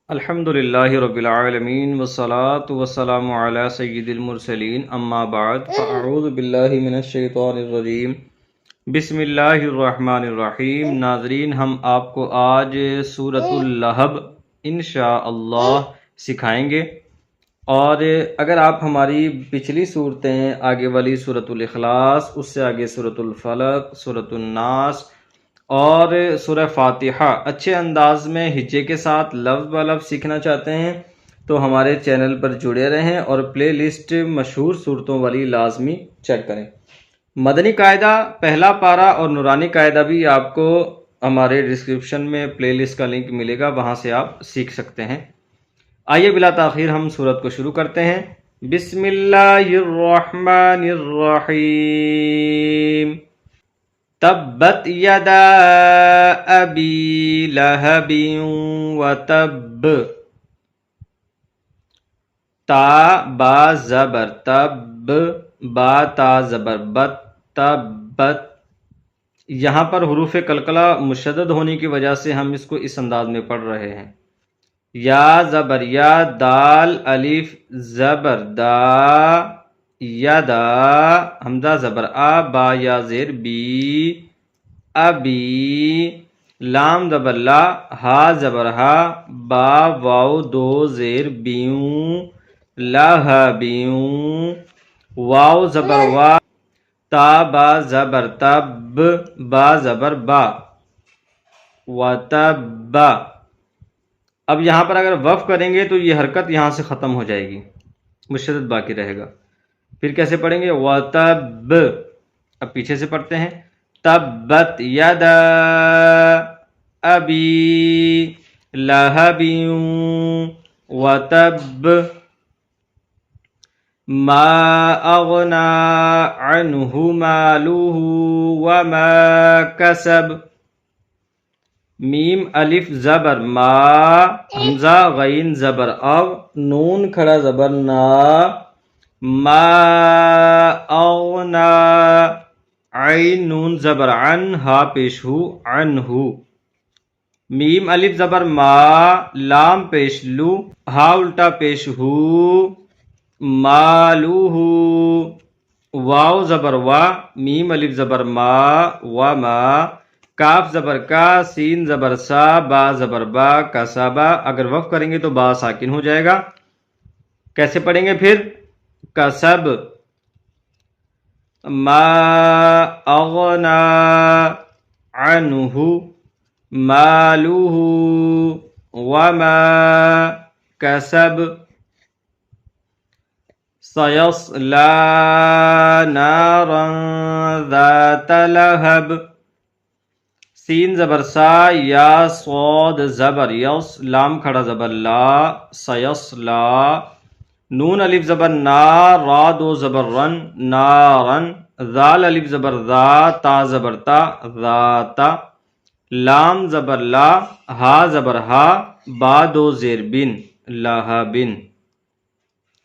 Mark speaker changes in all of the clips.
Speaker 1: अल्हम्दुलिल्लाहि रब्बिल आलमीन वस्सलातु वस्सलामु अला सय्यिदिल मुरसलीन अम्मा बाद फ़अऊज़ु बिल्लाहि मिनश शैतानिर रजीम बिस्मिल्लाहिर रहमानिर रहीम। नाज़रीन, हम आपको आज सूरतुल लहब इंशाअल्लाह सिखाएंगे। और अगर आप हमारी पिछली सूरतें, आगे वाली सूरतुल इखलास, उससे आगे सूरतुल फलक, सूरतुल नास और सूरह फातिहा अच्छे अंदाज में हिज्जे के साथ लफ्ज़ ब लफ्ज़ सीखना चाहते हैं तो हमारे चैनल पर जुड़े रहें और प्ले लिस्ट मशहूर सूरतों वाली लाजमी चेक करें। मदनी कायदा पहला पारा और नूरानी कायदा भी आपको हमारे डिस्क्रिप्शन में प्ले लिस्ट का लिंक मिलेगा, वहाँ से आप सीख सकते हैं। आइए बिला ताखीर हम सूरत को शुरू करते हैं। बिस्मिल्लाहिर्रहमानिर्रहीम। तब्बत यदा अबी लहबिन व तब। ता बा जबर तब, बा ता जबर बत, तब्बत। यहाँ पर हुरूफ कलकला मुशद्दद होने की वजह से हम इसको इस अंदाज में पढ़ रहे हैं। या जबर या, दाल अलिफ जबर दा, यदा हमजा जबर आ, बा या जेर बी, अबी लाम जबर ला, हा जबर हा, बा वाव दो जेर बीऊ, लह बीऊ, वाव जबर वा, ता बा जबर तब, बा जबर बा, व तब्बा। अब यहाँ पर अगर वफ करेंगे तो ये हरकत यहाँ से ख़त्म हो जाएगी, मुशद्दद बाकी रहेगा। फिर कैसे पढ़ेंगे? व तब। अब पीछे से पढ़ते हैं। तब्बत यदा अबी लहबिन व तब, मा अगना अन्हु मालुहु व मा कसब। मीम अलिफ जबर मा, हमजा गईन जबर अब, नून खड़ा जबर ना, मा अगना, आइन नून जबर अन, हा पेश हु, अनहु। मीम अलिफ जबर मा, लाम पेश लू, हा उल्टा पेश हु, मालूहु। वाव जबर वा, मीम अलिफ जबर मा, व मा, काफ जबर का, सीन जबर सा, बा जबर बा, कसबा। अगर वफ करेंगे तो बा साकिन हो जाएगा। कैसे पढ़ेंगे फिर? कसब। मा अगना अन्हु मालुहु व मा कसब, सयस्ला नारन ज़ात लहब। सीन जबर सा, या सौद जबर यस, लाम खड़ा जबर ला, सयस्ला। नून अलिफ जबर ना, रा दो जबर रन, नारन। जाल अलिफ जबर जा, ता जबर ता, जाता। लाम जबर ला, हा जबर हा, बा दो जेर बिन, लहबिन।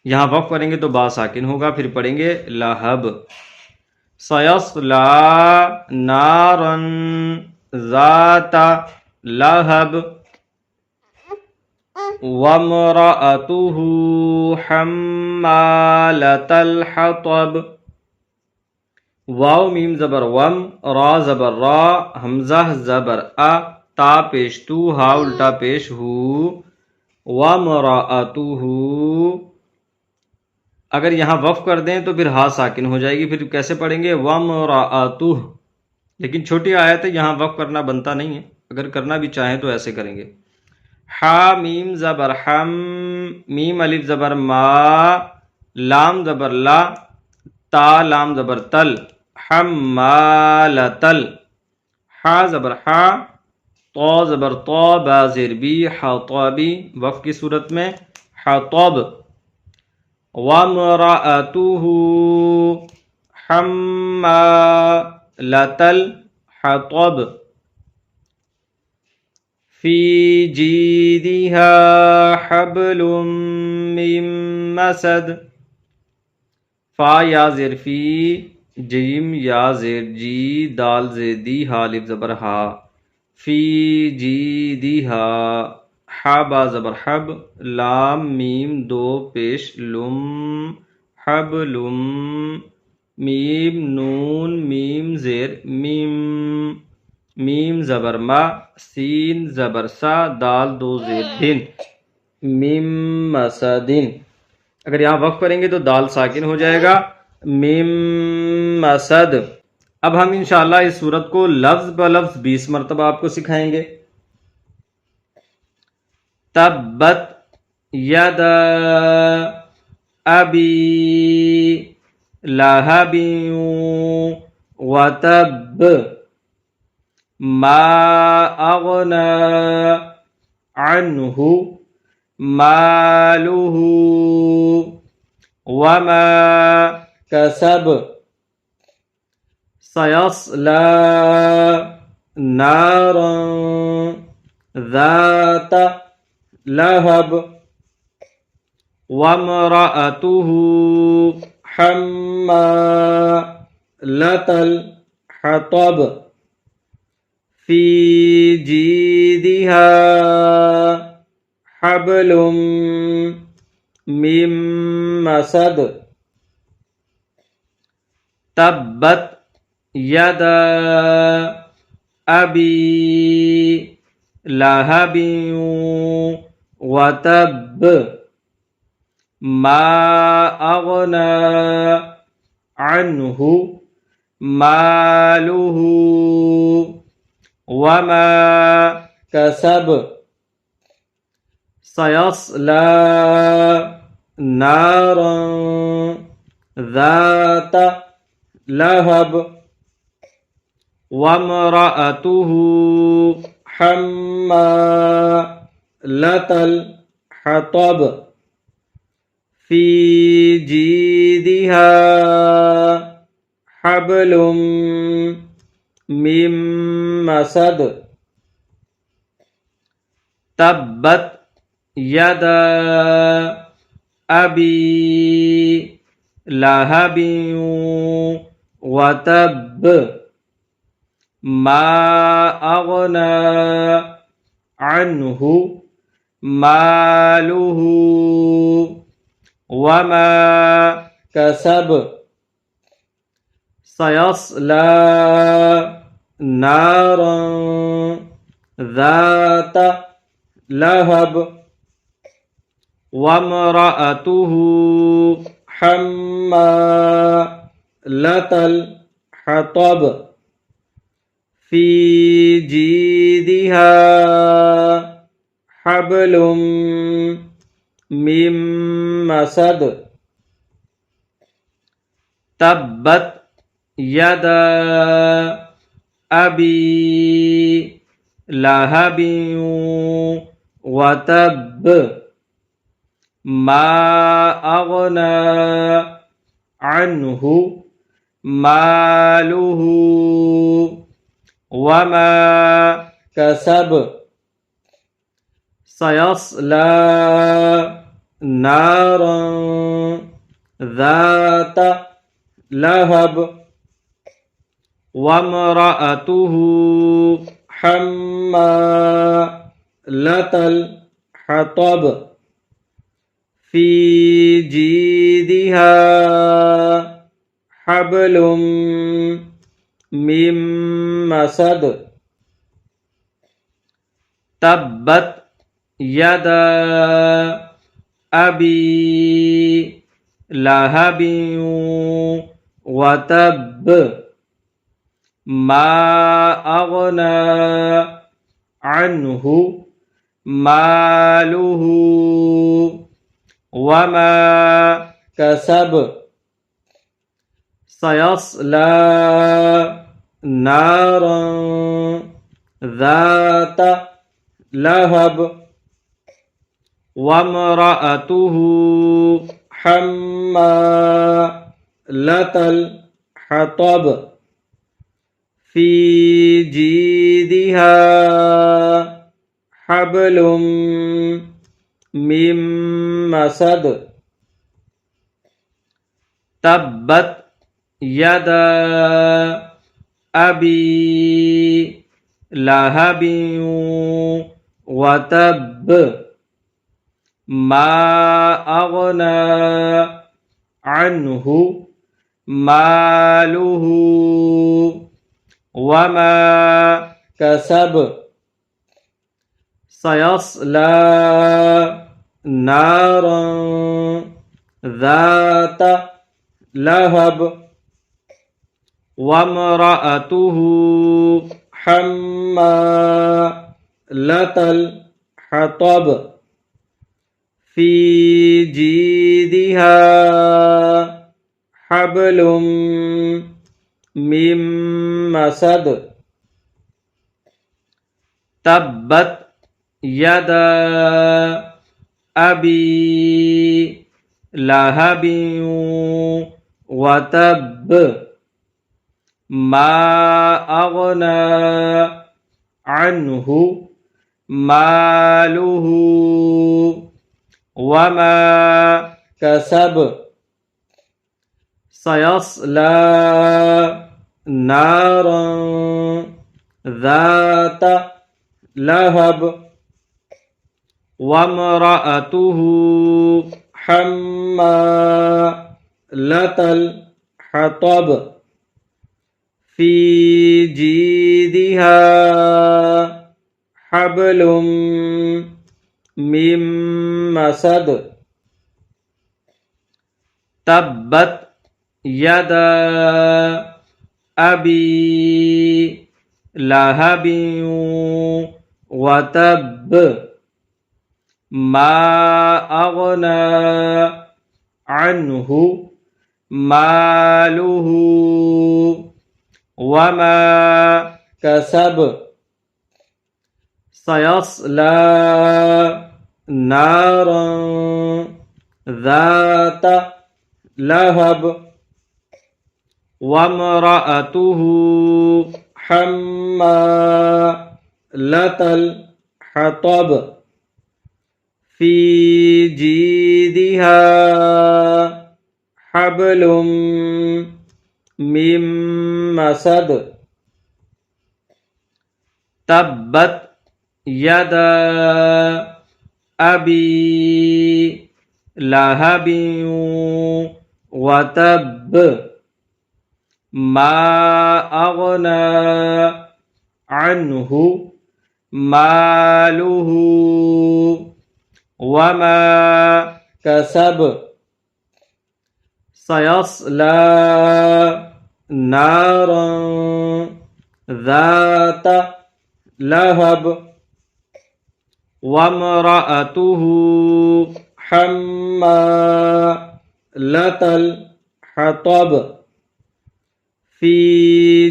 Speaker 1: यहाँ वक़्फ़ करेंगे तो बा साकिन होगा। फिर पढ़ेंगे लहब। सयस्ला नारन ज़ाता लहब, वम्रअतुहु हम्मालतल हतब। वाव मीम जबर वम, रा जबर रा, हमजा जबर अ, ता पेश तू, हा उल्टा पेश हु, वम्रअतुहु। अगर यहाँ वफ़ कर दें तो फिर हा साकिन हो जाएगी। फिर कैसे पढ़ेंगे? वम्रअतुह। लेकिन छोटी आयत है, यहाँ वक़्फ़ करना बनता नहीं है। अगर करना भी चाहें तो ऐसे करेंगे। हा मीम जबर हम, मीम अलिफ जबर मा, लाम जबर ला, ता लाम जबर तल, हम्मालतल। हा जबर हा, तो जबर तो, बा ज़ेर बी, हतबी। वफ़ की सूरत में हतब। वम्रअतुहु हम्मालतल हतब, फी जीदिहा हब्लुम मिन मसद। फा या ज़ेर फी, जीम या ज़ेर जी, दाल ज़ेर दी, हा अलिफ ज़बर हा। फी जीदिहा हा बा ज़बर हब, लाम मीम दो पेश लुम, हब लुम, मीम नून मीम ज़ेर मीम, मीम ज़बर मा, सीन ज़बर सा, दाल दो ज़ेर दिन, मिम मसदिन। अगर यहाँ वक्फ करेंगे तो दाल साकिन हो जाएगा, मिम मसद। अब हम इंशाअल्लाह इस सूरत को लफ्ज ब लफ्ज 20 मरतबा आपको सिखाएंगे। तब्बत यदा अबी लहबी व तब, मा अगना अन्हु मालुहु वमा कसब, सयस्ला नारन ज़ात लहब वम्रअतुहु हम्मालतल हतब, फी जीदिहा हब्लुम मिम मसद। तब्बत यदा अबी लहबी व तब, मा अगना अन्हु मालुहु वमा कसब, सयस्ला नारन ज़ात लहब वम्रअतुहु हम्मालतल हतब, फी जीदिहा हब्लुम मिम मसद। तब्बत यदा अबी लहबी व तब, मा अगना अन्हु मालुहु वमा कसब, सयस्ला नारन ज़ात लहब वम्रअतुहु हम्मालतल हतब, फी जीदिहा हब्लुम मिम मसद। तब्बत यदा अबी लहबी व तब, मा अगना अन्हु मालुहु वमा कसब, सयस्ला नारन ज़ात लहब वम्रअतुहु हम्मालतल हतब, फी जीदिहा हब्लुम मिम मसद। तब्बत यदा अबी लहबी व तब, मा अगना अन्हु मालुहु वमा कसब, सयस्ला नारन ज़ात लहब वम्रअतुहु हम्मालतल हतब, फी जीदिहा हब्लुम मिम मसद। तब्बत यदा अबी लहबी व तब, मा अगना अन्हु मालुहु वमा कसब सयस्ला नारन ज़ात लहब वम्रअतुहु हम्मालतल हतब फी जीदिहा हब्लुम मिम मसद तब्बत यदा अबी लहबिन वतब मा अगना अन्हु मालुहु वमा कसब सयस्ला नारन ज़ात लहब वम्रअतुहु हम्मालतल हतब फी जीदिहा हब्लुम मिम मसद तब्बत यदा अबी लहबिन वतब मा अगना अन्हु मालुहु वमा कसब सयस्ला नारन ज़ात लहब वम्रअतुहु हम्मालतल हतब फी जीदिहा हब्लुम मिम मसद तब्बत यदा अबी लहबिन वतब मा अगना अन्हु मालुहु वमा कसब सयस्ला नारन ज़ात लहब वम्रअतुहु हम्मालतल हतब फी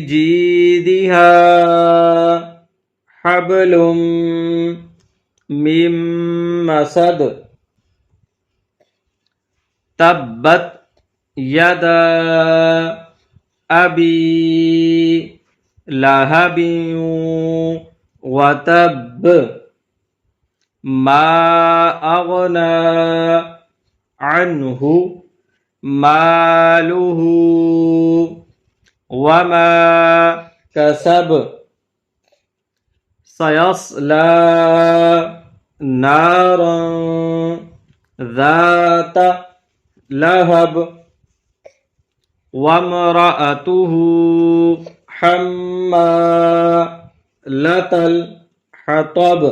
Speaker 1: जीदिहा हब्लुम मिम मसद तब्बत यदा अबी लहबिन वतब मा अगना अन्हु मालुहु वमा कसब सयस्ला नारन ज़ात लहब वम्रअतुहु हम्मालतल हतब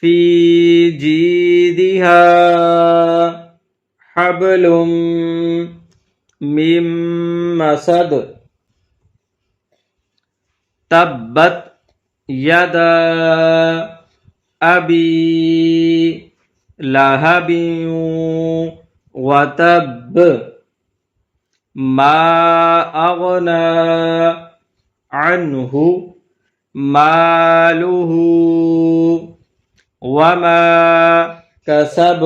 Speaker 1: फी जीदिहा हब्लुम मिम मसद तब्बत यदा अबी लहबिन वतब मा अगना अन्हु मालुहु वमा कसब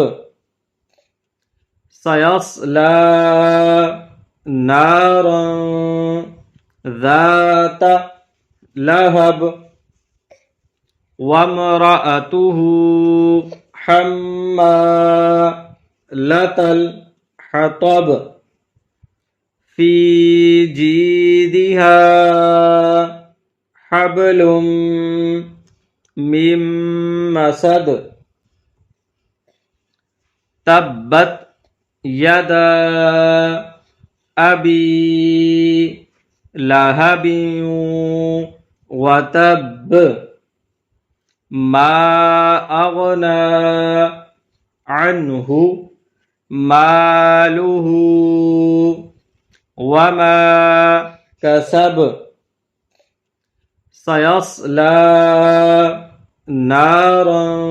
Speaker 1: सयस्ला नारन ज़ात लहब वम्रअतुहु हम्मालतल हतब फी जीदिहा हब्लुम मीम मसद तब्बत यदा अबी लहबी व तब मा अगना अन्हु मालुहु वमा कसब सयस्ला नारन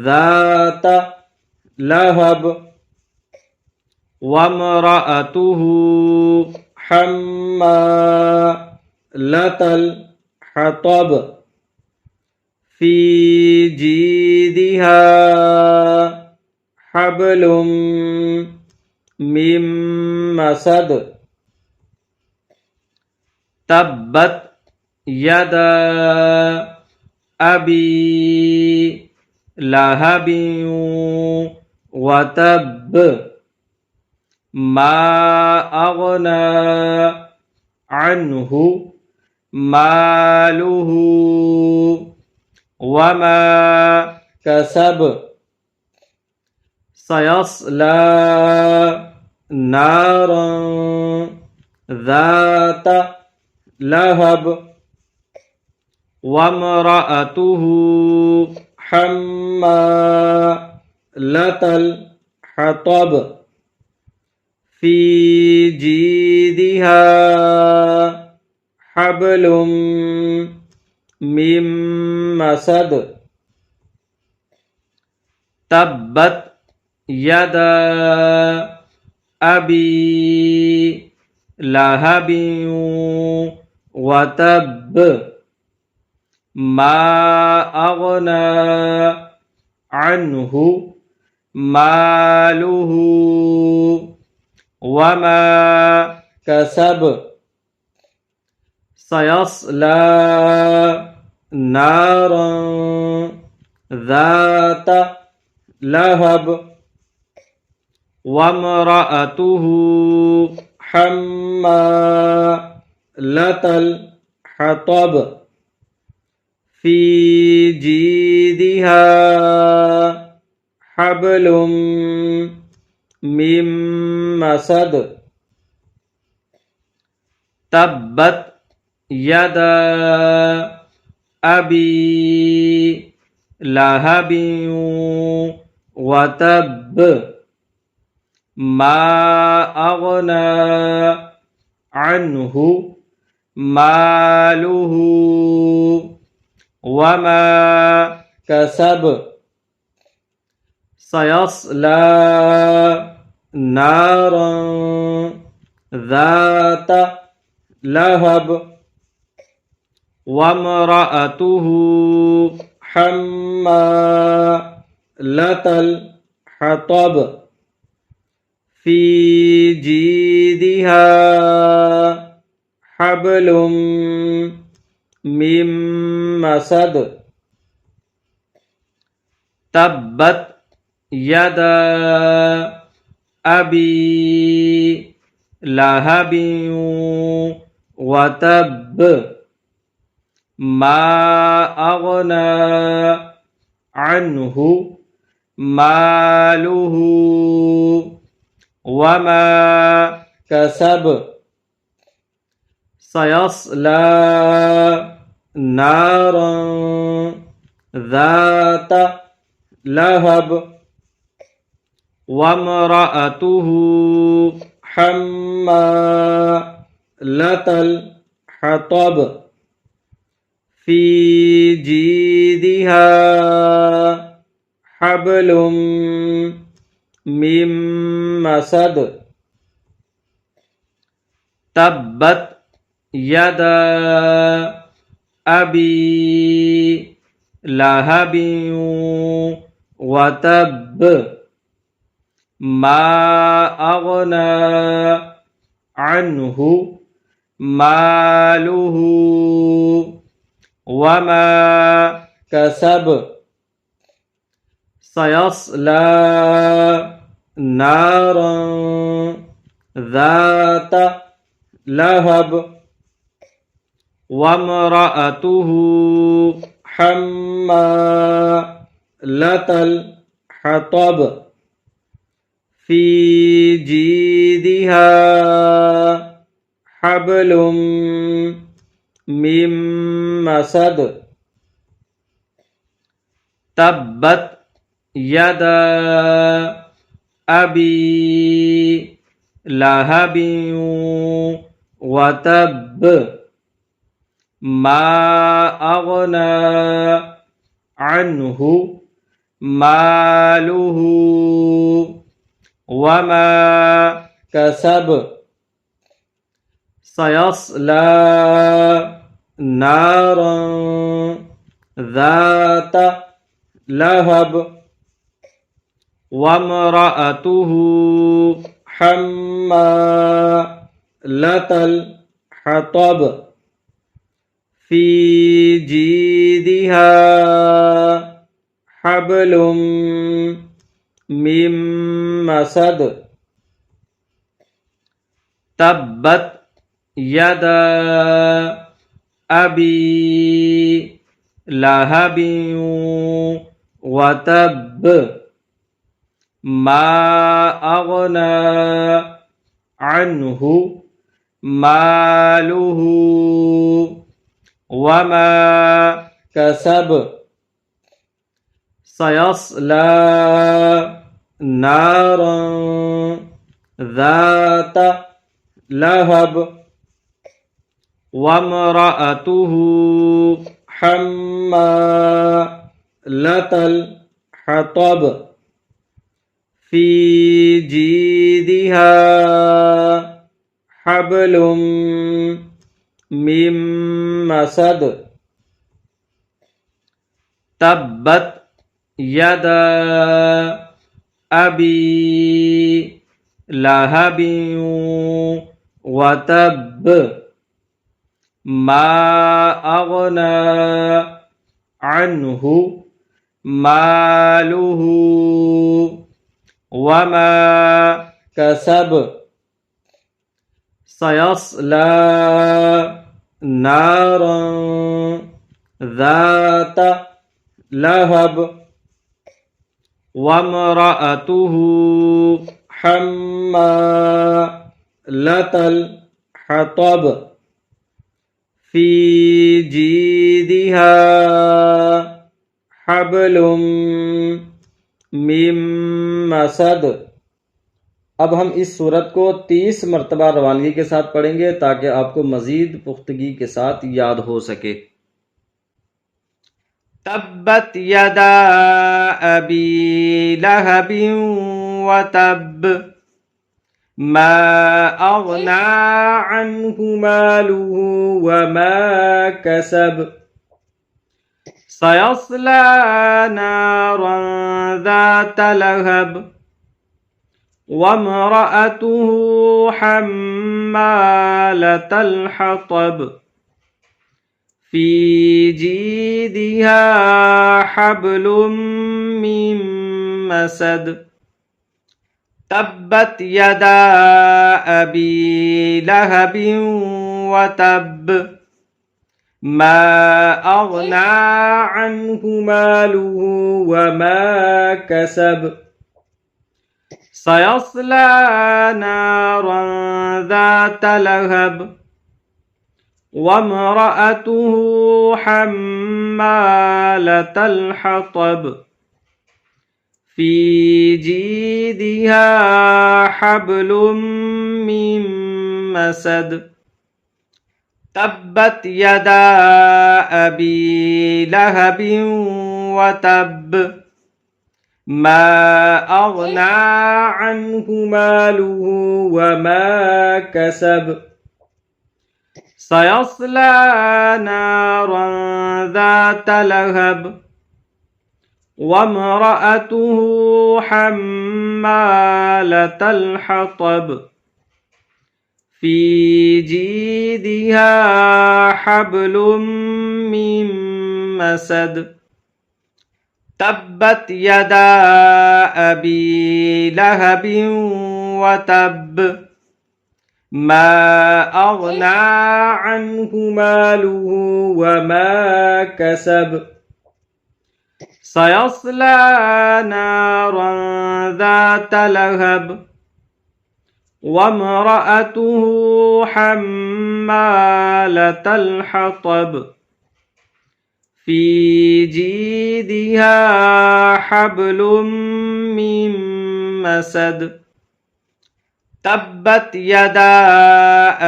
Speaker 1: ज़ात लहब वम्रअतुहु हम्मालतल हतब फी जीदिहा हब्लुम मिन मसद तब्बत यदा अबी लहबी व तब मा अगना अन्हु मालुहु वमा कसब सयस्ला नारन ज़ात लहब वम्रअतुहु हम्मालतल हतब फी जीदिहा हब्लुम मिन मसद तब्बत यदा अबी लहबी व तब मा अगना अन्हु मालुहु वमा कसब सयस्ला नारन ज़ात लहब वम्रअतुहु हम्मालतल हतब फी जीदिहा हब्लुम मिन मसद तब्बत यदा अबी लहबी व तब मा अगना अन्हु मालुहु वमा कसब सयस्ला नारन ज़ात लहब वम्रअतुहु हम्मालतल हतब फी जीदिहा हब्लुम मिन मसद तब्बत यदा अबी लहबी व तब मा अगना अन्हु मालुहु वमा कसब सयस्ला नारन ज़ात लहब वम्रअतुहु हम्मालतल हतब फी जीदिहा हब्लुम मिन मसद तब्बत यदा अबी लहबी व तब मा अगना अन्हु मालुहु वमा कसब सयस्ला नारन ज़ात लहब वम्रअतुहु हम्मालतल हतब फी जीदिहा हब्लुम मिम मसद तब्बत यदा अबी लहबिन वतब मा अगना अन्हु मालुहु वमा कसब सयस्ला नारन ज़ात लहब वम्रअतुहु हम्मालतल हतब फी जीदिहा हब्लुम मिम मसद तब्बत यदा अबी लहबिन वतब मा अगना अन्हु मालुहु वमा कसब सयस्ला नारन ज़ात लहब वम्रअतुहु हम्मालतल हतब फी जीदिहा हब्लुम मिम मसद तब्बत यदा अबी लहबिन वतब मा अगना अन्हु मालुहु वमा कसब सयस्ला नारन ज़ात लहब वम्रअतुहु हम्मालतल हतब फी जीदिहा हब्लुम मिम मसद। अब हम इस सूरत को 30 मरतबा रवानगी के साथ पढ़ेंगे ताकि आपको मज़ीद पुख्तगी के साथ याद हो सके। तब्बत यदा अबी लहबिन वतब मा अगना अन्हु मालुहु वमा कसब सयस्ला नारन ज़ात लहब वम्रअतुहु हम्मालतल हतब फी जीदिहा हब्लुम मिन मसद तब्बत यदा अबी लहबिन वतब मा अगना अन्हु मालुहु वमा कसब सयस्ला नारन ज़ात लहब वम्रअतुहु हम्मालतल हतब फी जीदिहा हब्लुम मिन मसद तब्बत यदा अबी लहबिन वतब मा अगना अन्हु मालुहु वमा कसब सयस्ला नारन ज़ात लहब वम्रअतुहु हम्मालतल हतब फी जीदिहा हब्लुम मिन मसद तब्बत यदा अबी लहबिन वतब मा अगना अन्हु मालुहु वमा कसब سيصلى نارا ذات لهب وامرأته حمالة الحطب في جيدها حبل من مسد تبت يدا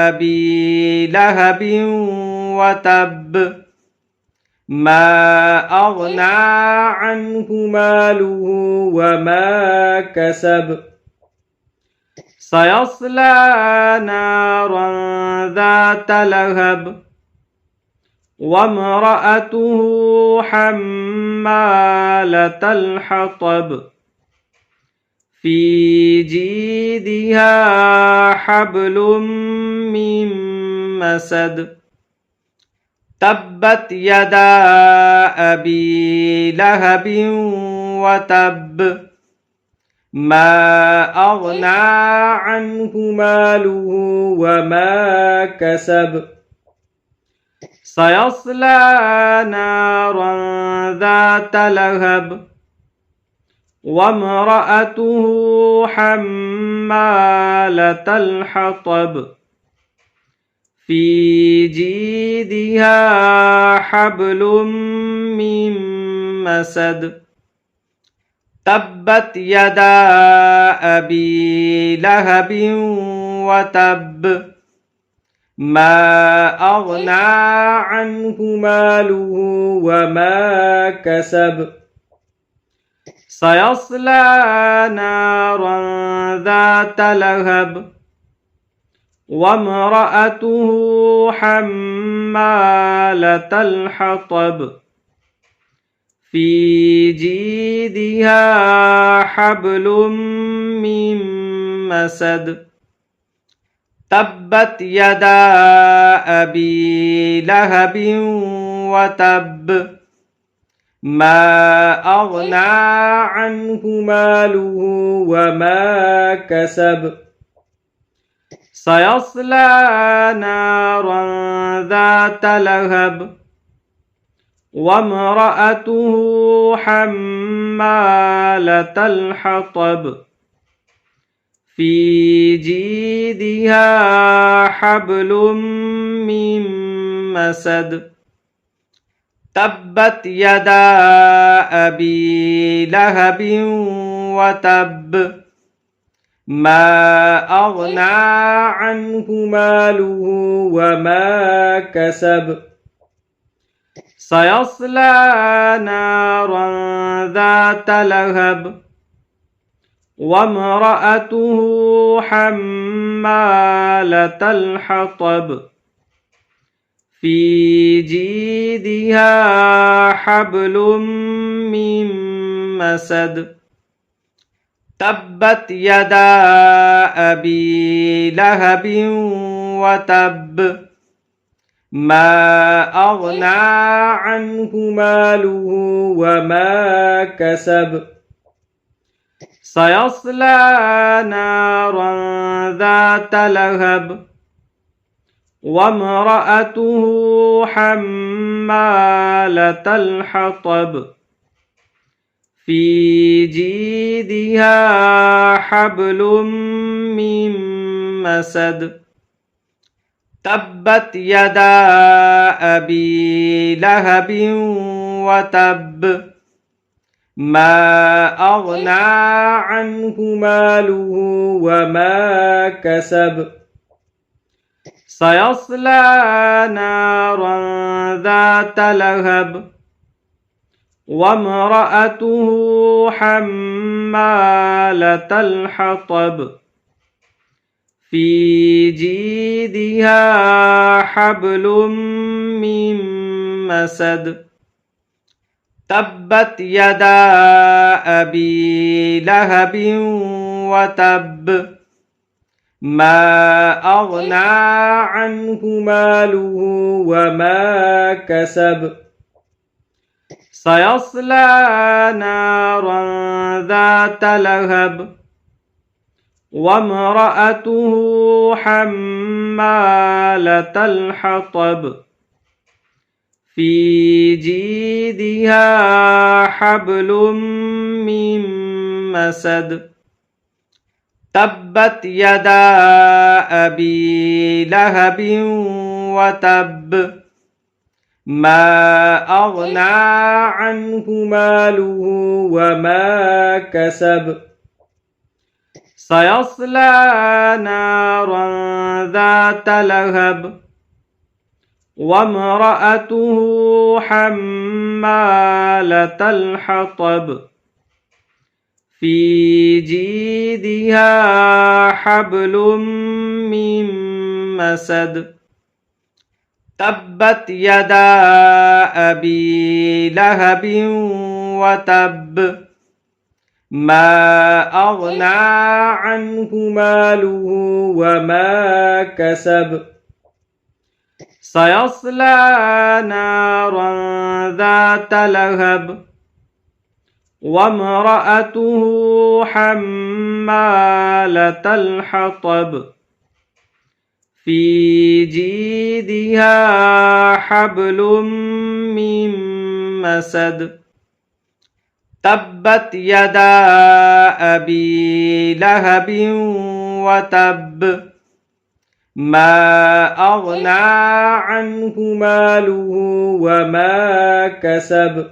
Speaker 1: أبي لهب وتب ما أغنى عنه ماله وما كسب سيصلى نارا ذات لهب وامرأته حمالة الحطب في جيدها حبل من مسد تبت يدا أبي لهب وتب ما أغنى عنه ماله وما كسب سيصلى نارا ذات لهب وامرأته حمالة الحطب في جيدها حبل من مسد تبت يدا أبي لهب وتب ما أغنى عنه ماله وما كسب سيصلى نارا ذات لهب وامرأته حمالة الحطب في جيدها حبل من مسد تبت يدا أبي لهب وتب ما أغنى عنه ماله وما كسب سيصلى نارا ذات لهب وامرأته حمالة الحطب في جيدها حبل من مسد تبت يدا أبي لهب وتب ما أغنى عنه ماله وما كسب سيصلى نارا ذات لهب وامرأته حمالة الحطب في جيدها حبل من مسد تبت يدا أبي لهب وتب ما أغنى عنه ماله وما كسب سيصلى نارا ذات لهب وامرأته حمالة الحطب في جيدها حبل من مسد تبت يدا أبي لهب وتب ما أغنى عنه ماله وما كسب سيصلى نارا ذات لهب وامرأته حمالة الحطب في جيدها حبل من مسد تبت يدا أبي لهب وتب ما أغنى عنه ماله وما كسب سيصلى نارا ذات لهب وامرأته حمالة الحطب في جيدها حبل من مسد تبت يدا أبي لهب وتب ما أغنى عنه ماله وما كسب سيصلى نارا ذات لهب وامرأته حمالة الحطب في جيدها حبل من مسد تبت يدا أبي لهب وتب ما أغنى عنه ماله وما كسب سيصلى نارا ذات لهب وامرأته حمالة الحطب في جيدها حبل من مسد تبت يدا أبي لهب وتب ما أغنى عنه ماله وما كسب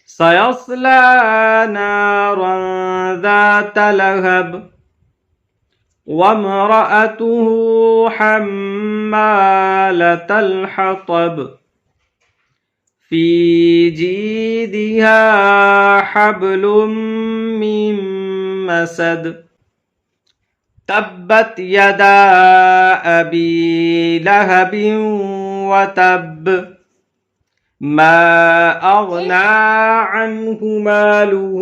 Speaker 1: سيصلى نارا ذات لهب وامرأته حمالة الحطب في جيدها حبل من مسد تبت يدا أبي لهب وتب ما أغنى عنه ماله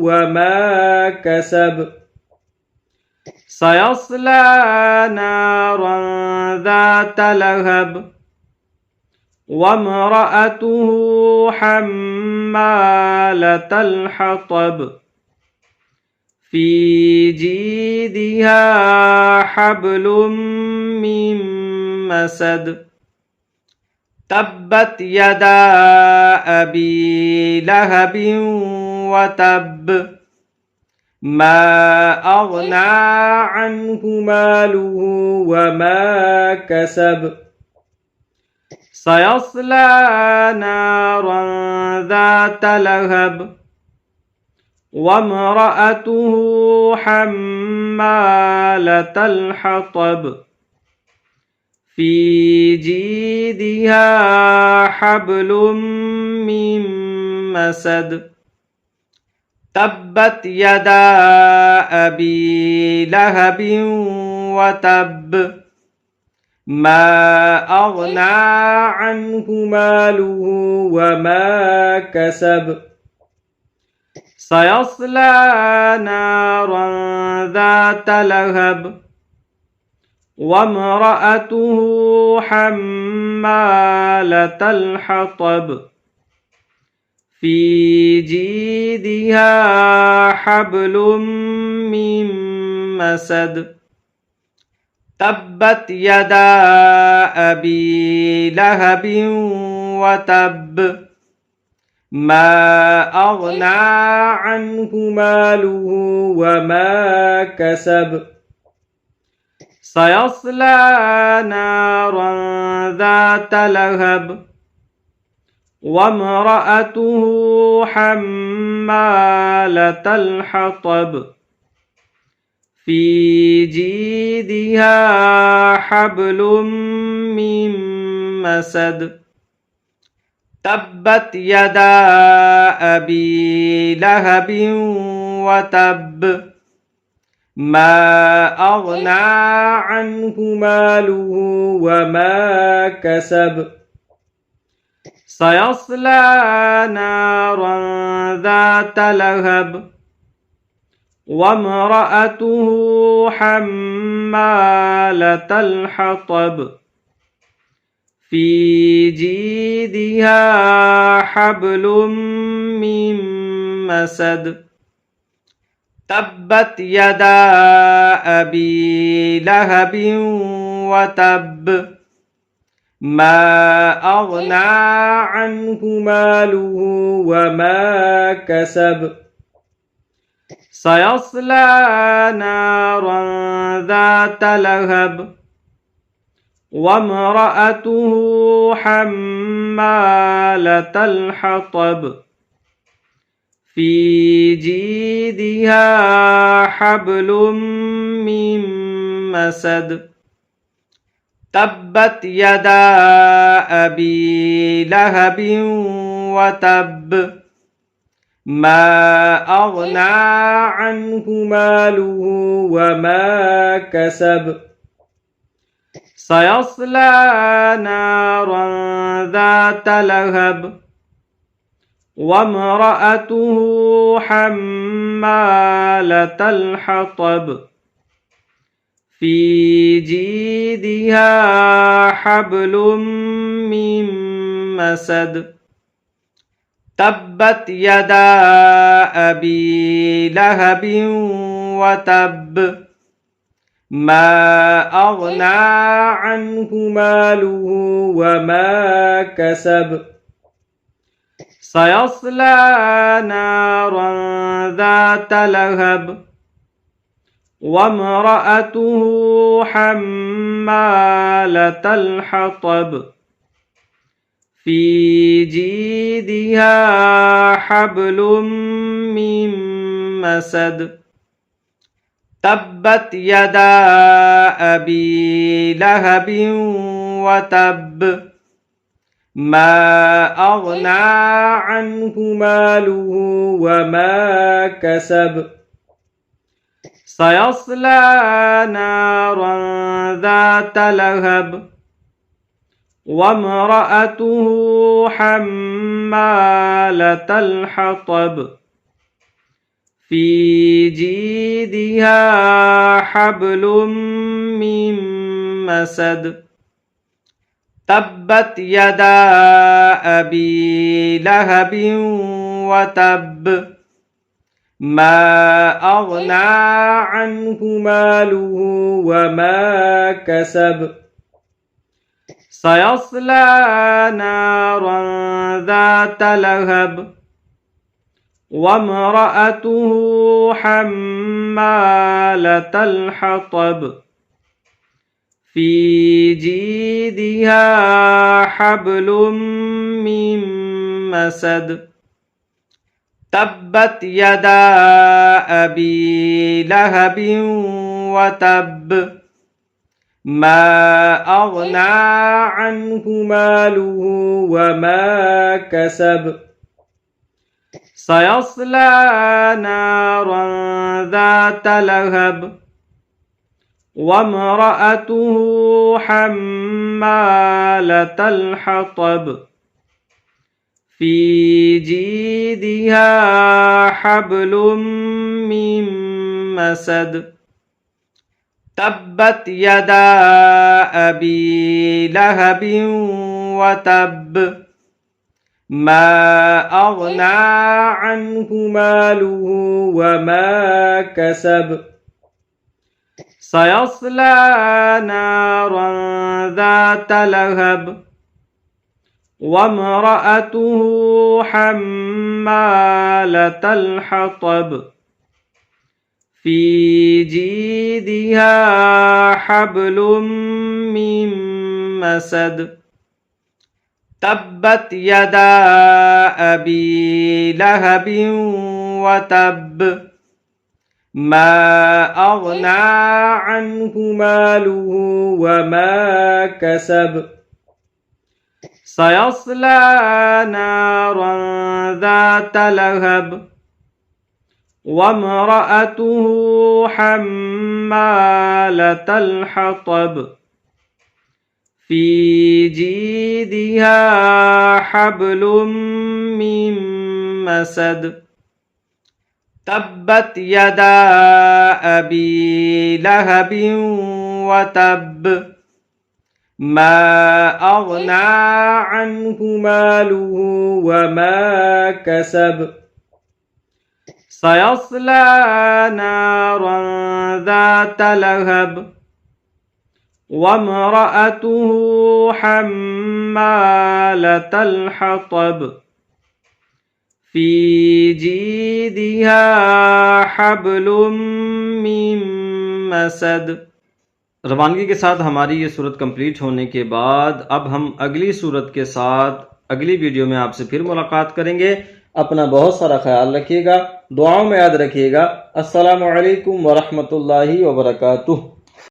Speaker 1: وما كسب سيصلى نارا ذات لهب وامرأته حمالة الحطب في جيدها حبل من مسد تبت يدا أبي لهب وتب ما أغنى عنه ماله وما كسب سيصلى نارا ذات لهب وامرأته حمالة الحطب في جيدها حبل من مسد تبت يدا أبي لهب وتب ما أغنى عنه ماله وما كسب سيصلى نارا ذات لهب وامرأته حمالة الحطب في جيدها حبل من مسد تبت يدا أبي لهب وتب ما أغنى عنه ماله وما كسب سيصلى نارا ذات لهب وامرأته حمالة الحطب في جيدها حبل من مسد تبت يدا أبي لهب وتب ما أغنى عنه ماله وما كسب سيصلى نارا ذات لهب وامرأته حمالة الحطب في جيدها حبل من مسد تبت يدا أبي لهب وتب ما أغنى عنه ماله وما كسب سيصلى نارا ذات لهب وامرأته حمالة الحطب في جيدها حبل من مسد تبت يدا أبي لهب وتب ما أغنى عنه ماله وما كسب سيصلى نارا ذات لهب وامرأته حمالة الحطب في جيدها حبل من مسد تبت يدا أبي لهب وتب ما أغنى عنه ماله وما كسب سيصلى نارا ذات لهب وامرأته حمالة الحطب في جيدها حبل من مسد تبت يدا أبي لهب وتب ما أغنى عنه ماله وما كسب سيصلى نارا ذات لهب وامرأته حمالة الحطب في جيدها حبل من مسد تبت يدا أبي لهب وتب ما أغنى عنه ماله وما كسب سيصلى نارا ذات لهب وامرأته حمالة الحطب في جيدها حبل من مسد تبت يدا أبي لهب وتب ما أغنى عنه ماله وما كسب سيصلى نارا ذات لهب وامرأته حمالة الحطب في جيدها حبل من مسد تبت يدا أبي لهب وتب ما أغنى عنه ماله وما كسب سيصلى نارا ذات لهب وامرأته حمالة الحطب في جيدها حبل من مسد تبت يدا أبي لهب وتب ما أغنى عنه ماله وما كسب سيصلى نارا ذات لهب وامرأته حمالة الحطب في جيدها حبل من مسد تبت يدا أبي لهب وتب ما أغنى عنه ماله وما كسب سيصلى نارا ذات لهب वम्रअतुहु हम्मालतल हतब फी जीदिहा हब्लुम मिन मसद। रवानगी के साथ हमारी ये सूरत कंप्लीट होने के बाद अब हम अगली सूरत के साथ अगली वीडियो में आपसे फिर मुलाकात करेंगे। अपना बहुत सारा ख्याल रखिएगा, दुआओं में याद रखिएगा। अस्सलामु अलैकुम वरहमतुल्लाहि वबरकातुह।